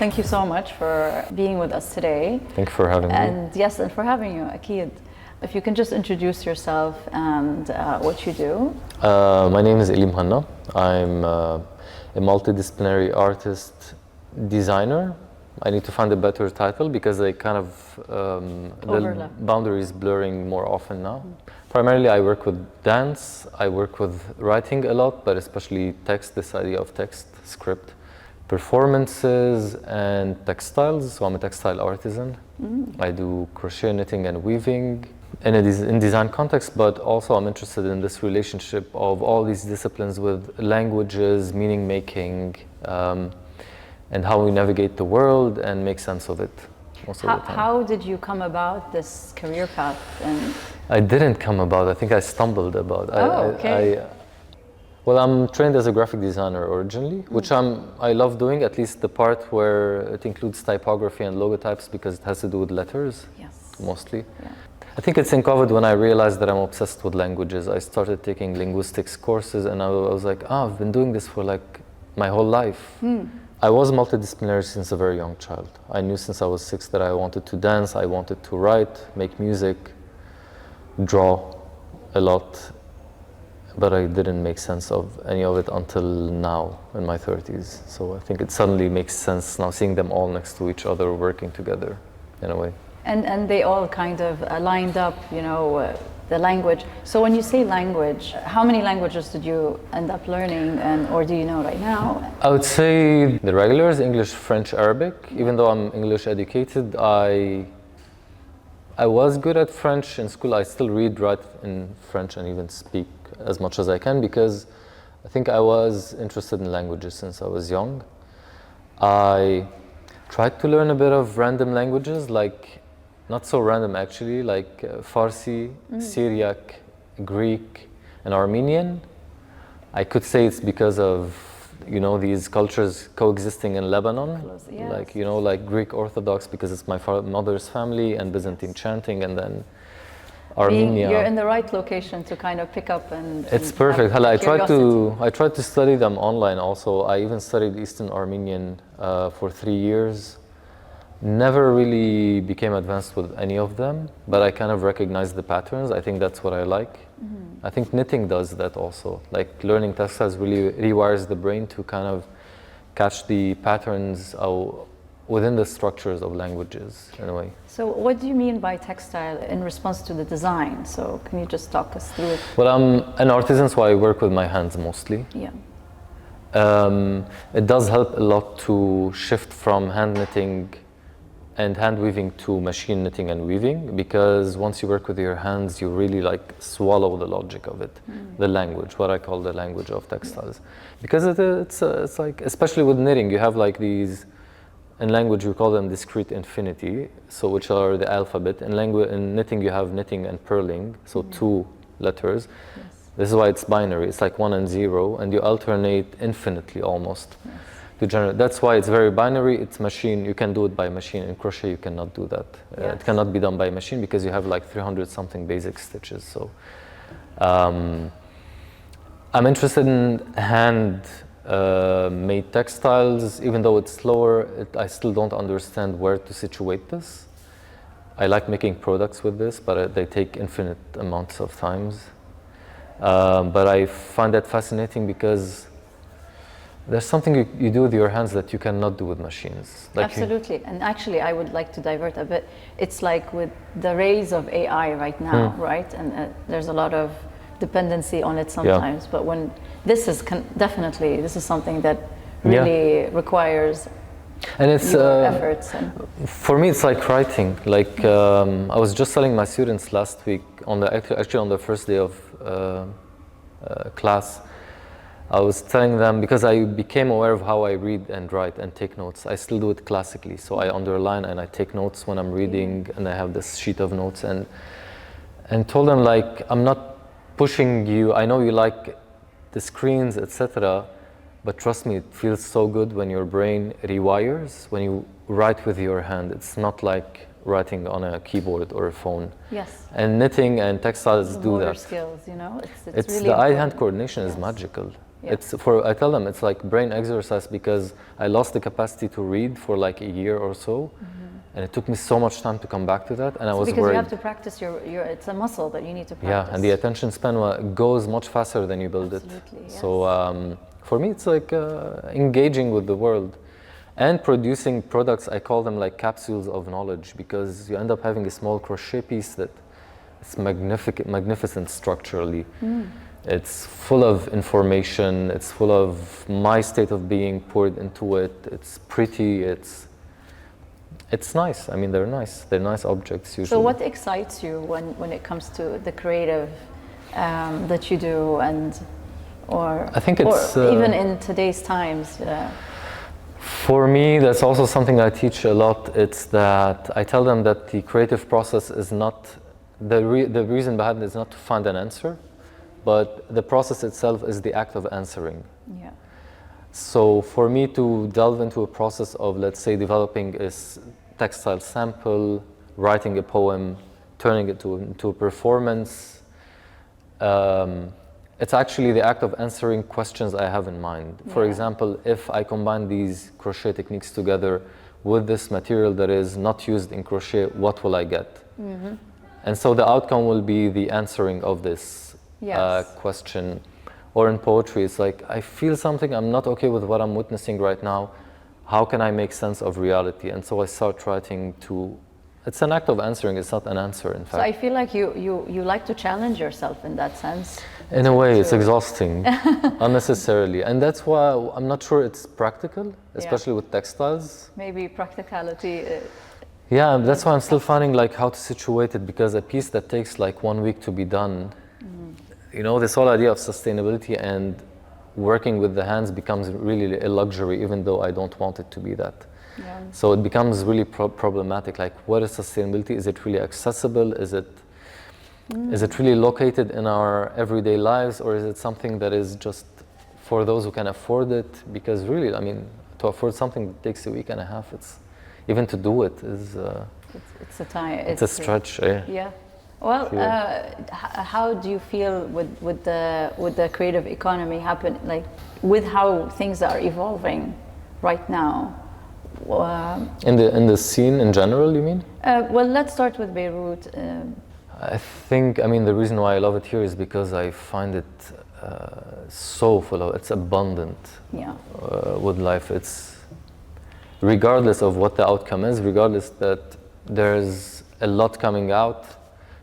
thank you so much for being with us today. Thank you for having me. And yes, and for having you, Akid. If you can just introduce yourself and what you do. My name is Elie Mouhanna. I'm a multidisciplinary artist designer. I need to find a better title because they kind of the boundaries blurring more often now. Primarily I work with dance, I work with writing a lot, but especially text, this idea of text, script, performances and textiles. So I'm a textile artisan. I do crochet, knitting and weaving in design context, but also I'm interested in this relationship of all these disciplines with languages, meaning making, and how we navigate the world and make sense of it most of the time. How did you come about this career path? And I didn't come about, I think I stumbled about. Well, I'm trained as a graphic designer originally, which I love doing, at least the part where it includes typography and logotypes because it has to do with letters, mostly. Yeah. I think it's in COVID when I realized that I'm obsessed with languages. I started taking linguistics courses and I was like, I've been doing this for like my whole life. I was multidisciplinary since a very young child. I knew since I was 6 that I wanted to dance, I wanted to write, make music, draw a lot, but I didn't make sense of any of it until now in my 30s. So I think it suddenly makes sense now seeing them all next to each other, working together in a way. And they all kind of lined up, you know, the language. So when you say language, how many languages did you end up learning, or do you know right now? I would say the regulars, English, French, Arabic. Even though I'm English educated, I was good at French in school. I still read, write in French and even speak as much as I can because I think I was interested in languages since I was young. I tried to learn a bit of random languages, like not so random actually, like Farsi, Syriac, Greek, and Armenian. I could say it's because of, you know, these cultures coexisting in Lebanon. Like, you know, like Greek Orthodox because it's my mother's family, and Byzantine chanting, and then Armenia. You're in the right location to kind of pick up and it's perfect. I tried to study them online also. I even studied Eastern Armenian for 3 years. Never really became advanced with any of them, but I kind of recognize the patterns. I think that's what I like. I think knitting does that also. Like learning textiles really rewires the brain to kind of catch the patterns within the structures of languages in a way. So what do you mean by textile in response to the design? So can you just talk us through it? Well, I'm an artisan, so I work with my hands mostly. Yeah. It does help a lot to shift from hand knitting and hand weaving to machine knitting and weaving, because once you work with your hands, you really like swallow the logic of it, the language, what I call the language of textiles. Because it's like, especially with knitting, you have like these, in language we call them discrete infinity, so which are the alphabet. In knitting you have knitting and purling, so 2 letters. This is why it's binary, it's like 1 and 0, and you alternate infinitely almost. That's why it's very binary. It's machine. You can do it by machine. In crochet, you cannot do that. It cannot be done by machine because you have like 300 something basic stitches. So I'm interested in hand made textiles. Even though it's slower, I still don't understand where to situate this. I like making products with this, but they take infinite amounts of times. But I find that fascinating because there's something you do with your hands that you cannot do with machines. Like absolutely, and actually I would like to divert a bit. It's like with the rise of AI right now, right? And there's a lot of dependency on it sometimes, but when this is definitely, this is something that really requires and it's your efforts. For me, it's like writing. Like I was just telling my students last week, actually on the first day of class, I was telling them, because I became aware of how I read and write and take notes. I still do it classically, so I underline and I take notes when I'm reading, and I have this sheet of notes, and told them, like, I'm not pushing you. I know you like the screens, etc., but trust me, it feels so good when your brain rewires, when you write with your hand. It's not like writing on a keyboard or a phone. Yes. And knitting and textiles do that. Skills, you know, It's really the eye-hand coordination is magical. Yeah. I tell them it's like brain exercise because I lost the capacity to read for like a year or so, and it took me so much time to come back to that, and I was because worried. you have to practice your it's a muscle that you need to practice. Yeah, and the attention span goes much faster than you build Absolutely, it. yes. So for me, it's like engaging with the world and producing products. I call them like capsules of knowledge because you end up having a small crochet piece that it's magnificent structurally. It's full of information. It's full of my state of being poured into it. It's pretty. It's nice. I mean, they're nice. They're nice objects usually. So what excites you when it comes to the creative that you do, I think it's even in today's times? For me, that's also something I teach a lot. It's that I tell them that the creative process is not the reason behind it is not to find an answer, but the process itself is the act of answering. Yeah. So for me to delve into a process of, let's say, developing a textile sample, writing a poem, turning it into a performance, it's actually the act of answering questions I have in mind. For example, if I combine these crochet techniques together with this material that is not used in crochet, what will I get? And so the outcome will be the answering of this question. Or in poetry, it's like, I feel something, I'm not okay with what I'm witnessing right now. How can I make sense of reality? And so I start writing it's an act of answering, it's not an answer, in fact. So I feel like you like to challenge yourself in that sense. In a way, it's exhausting, unnecessarily. And that's why I'm not sure it's practical, especially with textiles. Maybe practicality. Yeah, that's why I'm still finding like how to situate it, because a piece that takes like 1 week to be done, you know, this whole idea of sustainability and working with the hands becomes really a luxury, even though I don't want it to be that. Yeah. So it becomes really problematic. Like, what is sustainability? Is it really accessible? Is it really located in our everyday lives, or is it something that is just for those who can afford it? Because really, I mean, to afford something that takes a week and a half, even to do it is it's a time. It's a stretch. Yeah. Well, how do you feel with the creative economy like with how things are evolving right now? In the scene in general, you mean? Well, let's start with Beirut. I think, I mean, the reason why I love it here is because I find it so full of, it's abundant with life. It's, regardless of what the outcome is, regardless that there's a lot coming out,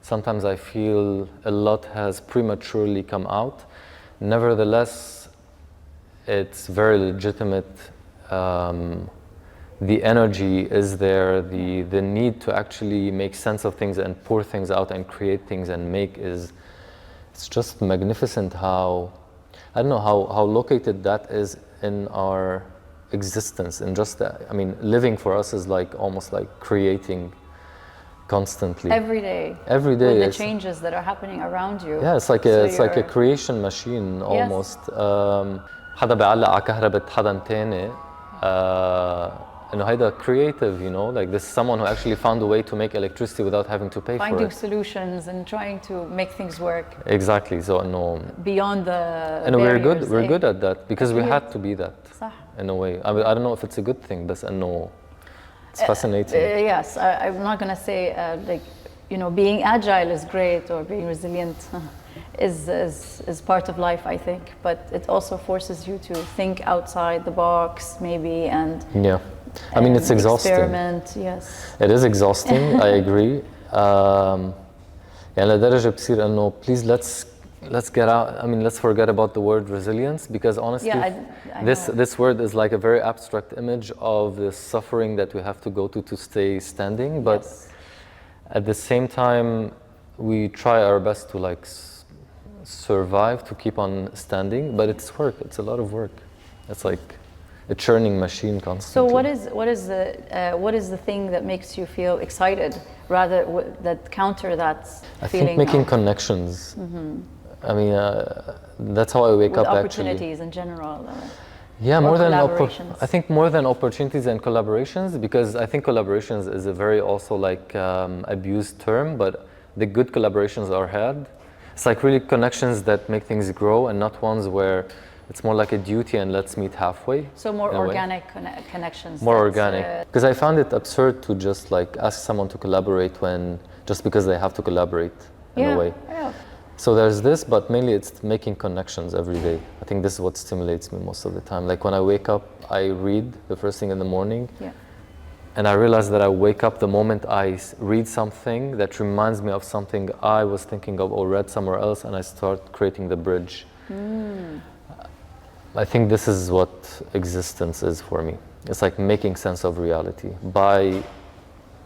sometimes I feel a lot has prematurely come out. Nevertheless, it's very legitimate. The energy is there, the need to actually make sense of things and pour things out and create things and make it's just magnificent how, I don't know, how located that is in our existence. And just that, I mean, living for us is like almost like creating constantly. Every day. Every day. With the changes that are happening around you. Yeah, it's like a creation machine almost. حدا بيعلق على كهرباء حدا تاني. إنه هيدا creative, you know, like this is someone who actually found a way to make electricity without having to pay for it. Finding solutions and trying to make things work. Exactly. So no. Beyond the. And barriers, we're good at that because we had to be that. صح. In a way. I mean, I don't know if it's a good thing, but no. It's fascinating. Yes, I'm not going to say like, you know, being agile is great or being resilient is part of life, I think. But it also forces you to think outside the box, maybe, and I mean, it's exhausting. Experiment, yes. It is exhausting. I agree. يعني لدرجة بصير إنه please let's get out. I mean, let's forget about the word resilience, because honestly, this word is like a very abstract image of the suffering that we have to go to stay standing. But at the same time, we try our best to like survive, to keep on standing. But it's work. It's a lot of work. It's like a churning machine constantly. So what is the thing that makes you feel excited, rather that counter that feeling? I think making connections. I mean, that's how I wake up. Opportunities actually. In general. Yeah, more than collaborations. I think more than opportunities and collaborations, because I think collaborations is a very also like abused term, but the good collaborations are had. It's like really connections that make things grow, and not ones where it's more like a duty and let's meet halfway. So more organic connections. More organic. Because I found it absurd to just like ask someone to collaborate just because they have to collaborate in a way. Yeah. So there's this, but mainly it's making connections every day. I think this is what stimulates me most of the time. Like when I wake up, I read the first thing in the morning. Yeah. And I realize that I wake up the moment I read something that reminds me of something I was thinking of or read somewhere else, and I start creating the bridge. I think this is what existence is for me. It's like making sense of reality by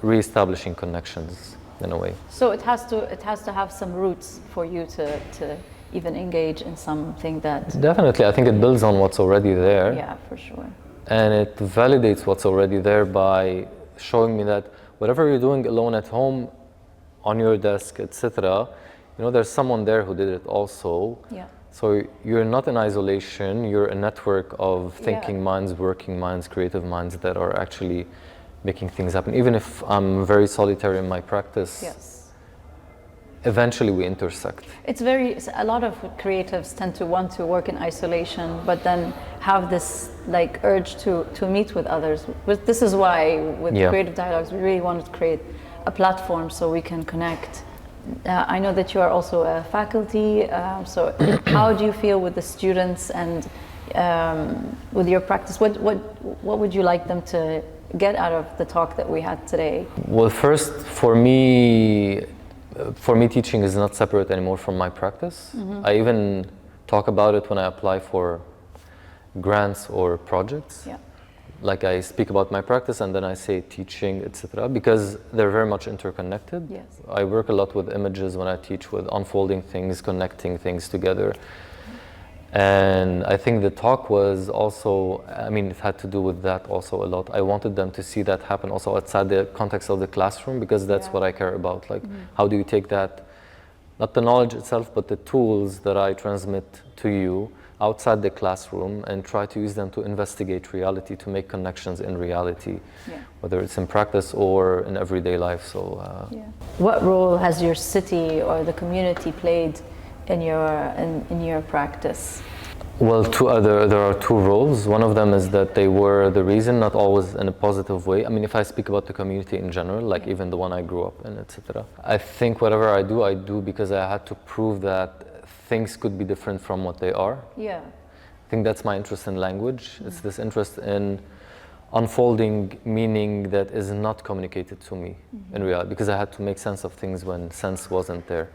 reestablishing connections in a way. So it has to have some roots for you to even engage in something that... Definitely, I think it builds on what's already there. Yeah, for sure. And it validates what's already there by showing me that whatever you're doing alone at home, on your desk, etc., there's someone there who did it also. Yeah. So you're not in isolation, you're a network of thinking minds, working minds, creative minds that are actually making things happen. Even if I'm very solitary in my practice, eventually we intersect. A lot of creatives tend to want to work in isolation, but then have this like urge to meet with others. But this is why with Creative Dialogues, we really wanted to create a platform so we can connect. I know that you are also a faculty, so how do you feel with the students and with your practice? What would you like them to get out of the talk that we had today? Well, first, for me, teaching is not separate anymore from my practice. I even talk about it when I apply for grants or projects. Like I speak about my practice and then I say teaching, etc., because they're very much interconnected. I work a lot with images when I teach, with unfolding things, connecting things together. And I think the talk was also, it had to do with that also a lot. I wanted them to see that happen also outside the context of the classroom, because that's what I care about. Like, how do you take that, not the knowledge itself, but the tools that I transmit to you outside the classroom and try to use them to investigate reality, to make connections in reality, whether it's in practice or in everyday life. So, what role has your city or the community played in your practice? Well, there are two roles. One of them is that they were the reason, not always in a positive way. If I speak about the community in general, like even the one I grew up in, etc. I think whatever I do because I had to prove that things could be different from what they are. I think that's my interest in language. It's this interest in unfolding meaning that is not communicated to me in reality, because I had to make sense of things when sense wasn't there.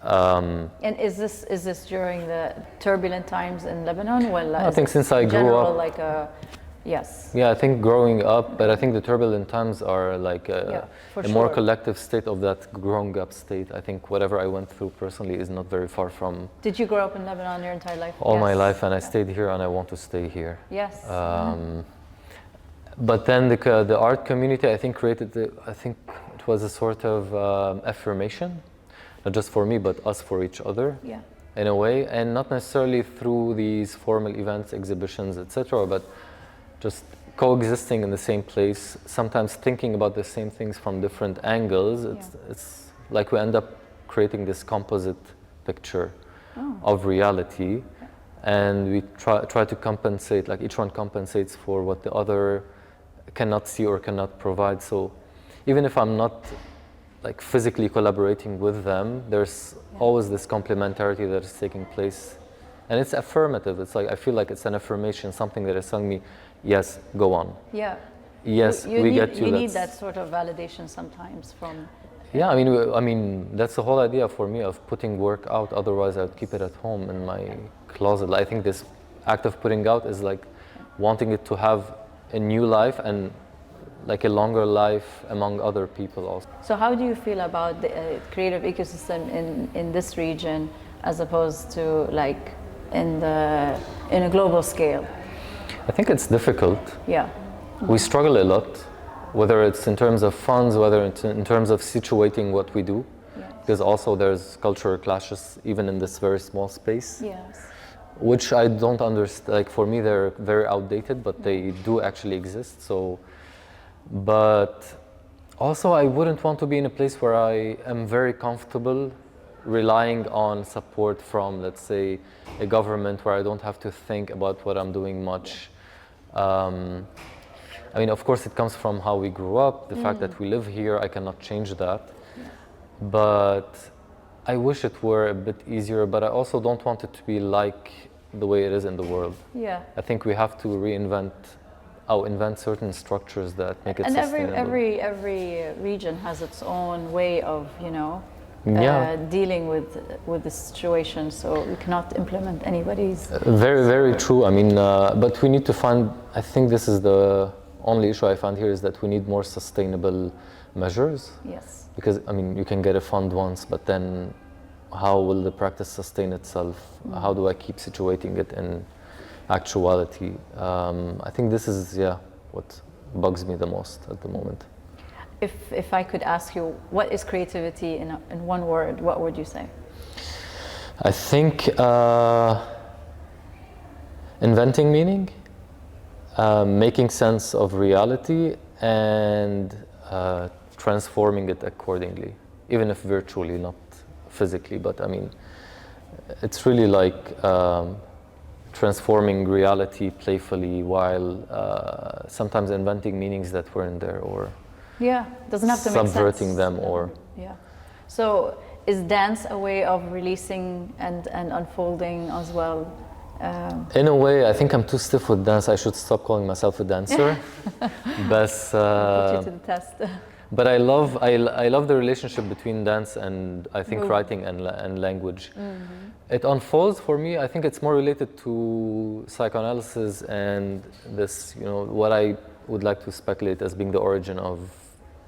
And is this during the turbulent times in Lebanon? Well, I think since I grew up, I think growing up, but I think the turbulent times are like a more collective state of that growing up state. I think whatever I went through personally is not very far from. Did you grow up in Lebanon your entire life? All my life, and I stayed here, and I want to stay here. But then the art community, I think, I think it was a sort of affirmation. Not just for me, but us for each other, in a way, and not necessarily through these formal events, exhibitions, etc., but just coexisting in the same place, sometimes thinking about the same things from different angles. It's like we end up creating this composite picture of reality, and we try to compensate, like each one compensates for what the other cannot see or cannot provide. So even if I'm not like physically collaborating with them, there's always this complementarity that is taking place, and it's affirmative. It's like I feel like it's an affirmation, something that is telling me, yes, go on. Yes, we get you. You need that sort of validation sometimes from. That's the whole idea for me of putting work out. Otherwise, I'd keep it at home in my closet. I think this act of putting out is like wanting it to have a new life and like a longer life among other people also. So how do you feel about the creative ecosystem in this region as opposed to like in a global scale? I think it's difficult. We struggle a lot, whether it's in terms of funds, whether it's in terms of situating what we do, because also there's cultural clashes even in this very small space. Which I don't understand. Like for me, they're very outdated, but they do actually exist. So. But also I wouldn't want to be in a place where I am very comfortable relying on support from, let's say, a government where I don't have to think about what I'm doing much. I mean, of course, it comes from how we grew up, the fact that we live here, I cannot change that. But I wish it were a bit easier, but I also don't want it to be like the way it is in the world. Yeah. I think we have to invent certain structures that make it sustainable. And every region has its own way of, dealing with the situation, so we cannot implement anybody's. Very, very true. I mean, but we need to find, I think this is the only issue I find here, is that we need more sustainable measures. Yes. Because, I mean, you can get a fund once, but then how will the practice sustain itself? How do I keep situating it in actuality? I think this is, what bugs me the most at the moment. If I could ask you, what is creativity in one word, what would you say? I think inventing meaning, making sense of reality, and transforming it accordingly, even if virtually, not physically. But I mean, it's really like transforming reality playfully while sometimes inventing meanings that weren't there, or doesn't have to make sense. Subverting them, or So is dance a way of releasing and unfolding as well? In a way, I think I'm too stiff with dance. I should stop calling myself a dancer. But put you to the test. But I love the relationship between dance and, I think, writing and language. It unfolds for me. I think it's more related to psychoanalysis and this, what I would like to speculate as being the origin of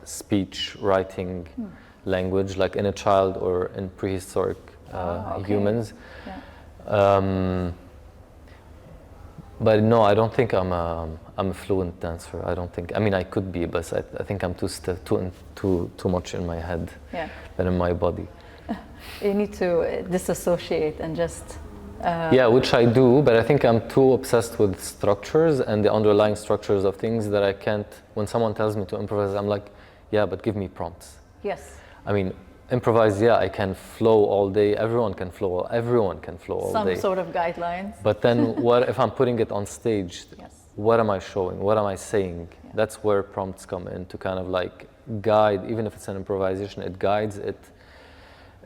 speech, writing, language, like in a child or in prehistoric humans. But no, I don't think I'm a fluent dancer. I don't think. I mean, I could be, but I think I'm too much in my head than in my body. You need to disassociate and just. Which I do, but I think I'm too obsessed with structures and the underlying structures of things that I can't. When someone tells me to improvise, I'm like, but give me prompts. Yes. I mean, improvise, I can flow all day. Everyone can flow all day. Some sort of guidelines. But then what if I'm putting it on stage? What am I showing? What am I saying? That's where prompts come in, to kind of like guide, even if it's an improvisation, it guides it.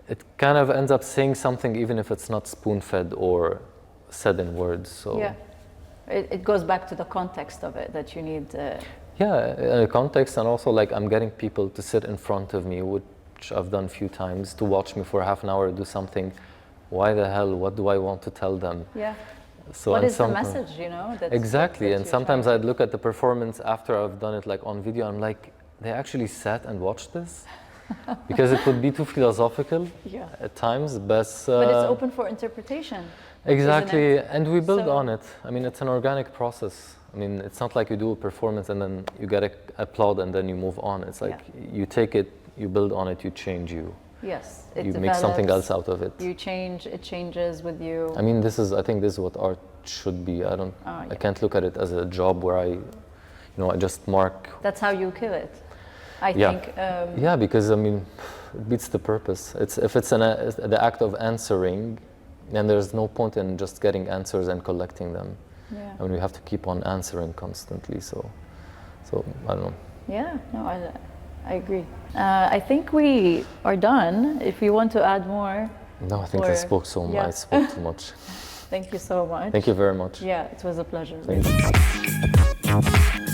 It kind of ends up saying something, even if it's not spoon-fed or said in words. So it goes back to the context of it, that you need. Context, and also like I'm getting people to sit in front of me, which I've done a few times, to watch me for half an hour do something. Why the hell? What do I want to tell them? So what is the message, Exactly, and sometimes I'd look at the performance after I've done it, like on video, I'm like, they actually sat and watched this? Because it would be too philosophical at times, but it's open for interpretation. Exactly, and we build on it. I mean, it's an organic process. I mean, it's not like you do a performance and then you get applaud and then you move on. It's like you take it, you build on it, you change you. Yes, you make something else out of it. You change, it changes with you. I mean, I think this is what art should be. I can't look at it as a job where I just mark. That's how you kill it, I think. Because I mean, it beats the purpose. If it's the act of answering, then there's no point in just getting answers and collecting them. I mean, we have to keep on answering constantly. So I don't know. I agree. I think we are done. If you want to add more. No, I think I spoke so much. I spoke too much. Thank you so much. Thank you very much. Yeah, it was a pleasure. Thank you.